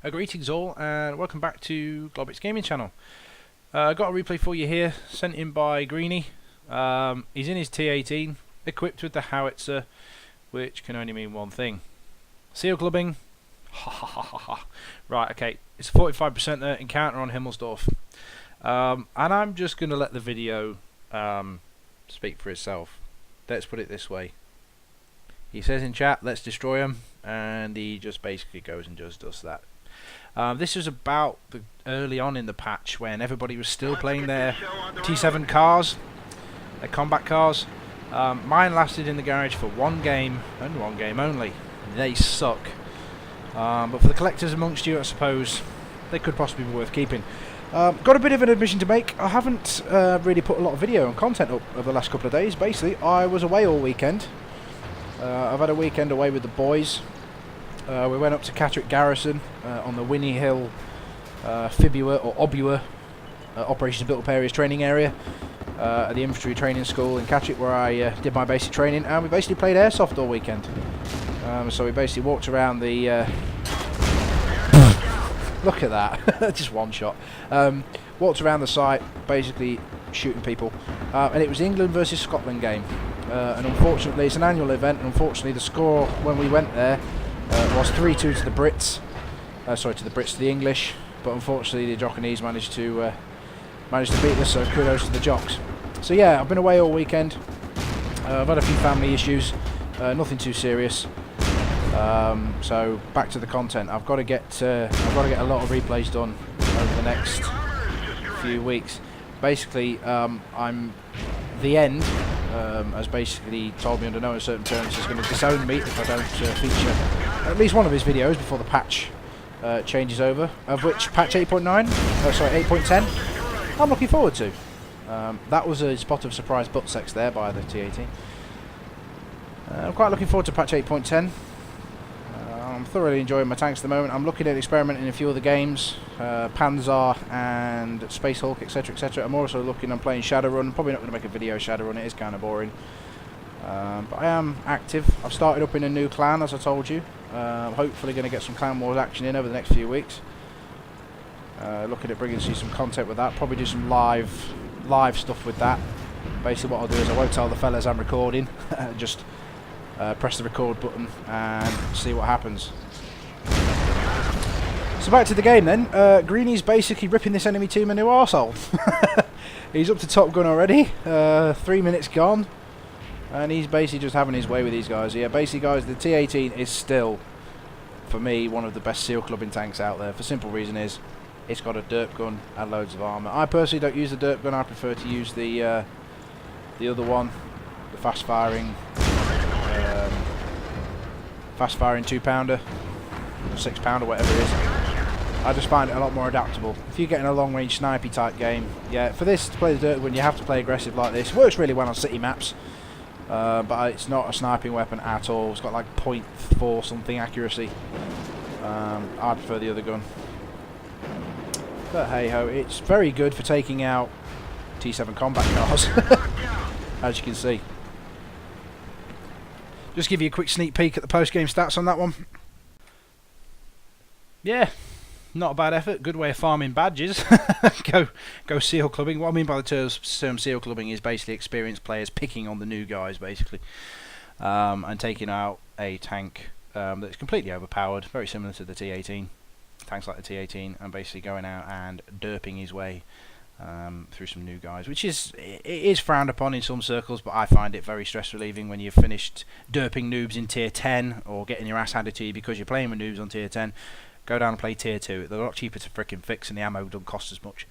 Greetings all, and welcome back to Globbits Gaming Channel. Got a replay for you here, sent in by Greenie. He's in his T18, equipped with the howitzer, which can only mean one thing. Seal clubbing. Ha ha ha ha ha. Right, okay, it's a 45% encounter on Himmelsdorf. And I'm just going to let the video speak for itself. Let's put it this way. He says in chat, let's destroy him, and he just basically goes and just does that. This was about early on in the patch when everybody was still playing their T7 cars, their combat cars. Mine lasted in the garage for one game, and one game only. They suck. But for the collectors amongst you, I suppose, they could possibly be worth keeping. Got a bit of an admission to make. I haven't really put a lot of video and content up over the last couple of days. Basically, I was away all weekend. I've had a weekend away with the boys. We went up to Catterick Garrison on the Winnie Hill Fibua or Obua Operations Built-Up Areas training area at the infantry training school in Catterick, where I did my basic training, and we basically played airsoft all weekend. So we basically walked around the look at that, just one shot. Walked around the site, basically shooting people, and it was the England versus Scotland game. And unfortunately, it's an annual event, and unfortunately the score when we went there was 3-2 to the Brits. To the English. But unfortunately, the Jockeys managed to beat us. So kudos to the Jocks. So yeah, I've been away all weekend. I've had a few family issues, nothing too serious. So back to the content. I've got to get a lot of replays done over the next few weeks. Basically, the end has basically told me under no uncertain terms he's going to disown me if I don't feature at least one of his videos before the patch changes over, of which patch 8.10 I'm looking forward to. That was a spot of surprise butt sex there by the T18. I'm quite looking forward to patch 8.10. I'm thoroughly enjoying my tanks at the moment. I'm looking at experimenting in a few other games, Panzer and Space Hulk, etc, etc. I'm also looking on playing Shadowrun. Probably not going to make a video Shadowrun, it is kind of boring. But I am active. I've started up in a new clan, as I told you. Hopefully going to get some Clan Wars action in over the next few weeks. Looking at bringing you some content with that. Probably do some live stuff with that. Basically what I'll do is I won't tell the fellas I'm recording. Just press the record button and see what happens. So back to the game then. Greenie's basically ripping this enemy team a new arsehole. He's up to Top Gun already. 3 minutes gone. And he's basically just having his way with these guys. Yeah, basically guys, the T18 is still, for me, one of the best seal clubbing tanks out there. For the simple reason is, it's got a derp gun and loads of armour. I personally don't use the derp gun, I prefer to use the other one. The fast firing 2-pounder, or 6-pounder, whatever it is. I just find it a lot more adaptable. If you're getting a long range snipey type game, yeah, for this to play the dirt gun you have to play aggressive like this. Works really well on city maps, but it's not a sniping weapon at all. It's got like 0.4 something accuracy. I prefer the other gun. But hey ho, it's very good for taking out T7 combat cars, as you can see. Just give you a quick sneak peek at the post-game stats on that one. Yeah, not a bad effort. Good way of farming badges. go seal clubbing. What I mean by the term seal clubbing is basically experienced players picking on the new guys, basically, and taking out a tank that's completely overpowered, very similar to the T18. Tanks like the T18, and basically going out and derping his way through some new guys, which it is frowned upon in some circles, but I find it very stress relieving when you've finished derping noobs in tier 10 or getting your ass handed to you because you're playing with noobs on tier 10. Go down and play tier 2. They're a lot cheaper to frickin' fix, and the ammo don't cost as much.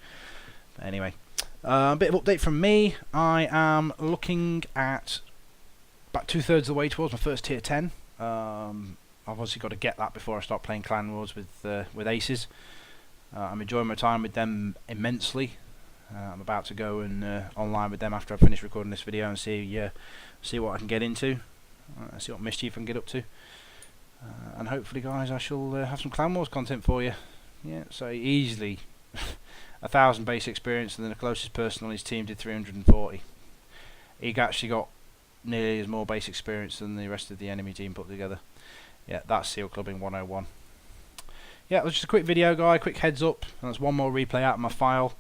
But anyway, a bit of update from me. I am looking at about 2/3 of the way towards my first tier 10. I've obviously got to get that before I start playing Clan Wars with aces. I'm enjoying my time with them immensely. I'm about to go and online with them after I finish recording this video and see what I can get into, see what mischief I can get up to, and hopefully, guys, I shall have some Clan Wars content for you. Yeah, so easily 1,000 base experience, and then the closest person on his team did 340. He actually got nearly as more base experience than the rest of the enemy team put together. Yeah, that's seal clubbing 101. yeah, it was just a quick video, guy. Quick heads up. That's one more replay out of my file.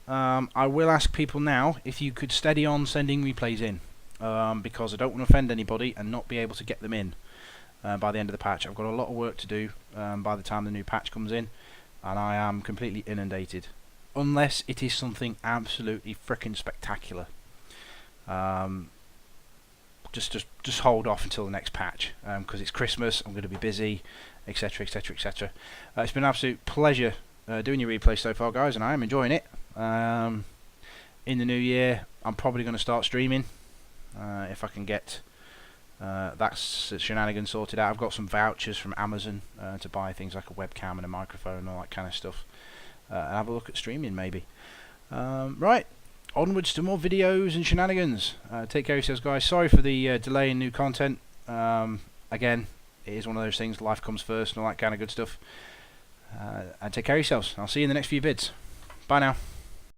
I will ask people now if you could steady on sending replays in, because I don't want to offend anybody and not be able to get them in by the end of the patch. I've got a lot of work to do by the time the new patch comes in, and I am completely inundated. Unless it is something absolutely frickin' spectacular. Just hold off until the next patch, because it's Christmas. I'm going to be busy, etc, etc, etc. It's been an absolute pleasure doing your replay so far, guys, and I am enjoying it. In the new year, I'm probably going to start streaming if I can get that shenanigan sorted out. I've got some vouchers from Amazon to buy things like a webcam and a microphone and all that kind of stuff, and have a look at streaming maybe. Right, onwards to more videos and shenanigans. Take care of yourselves, guys. Sorry for the delay in new content. Again, it is one of those things, life comes first and all that kind of good stuff. And take care of yourselves. I'll see you in the next few vids. Bye now.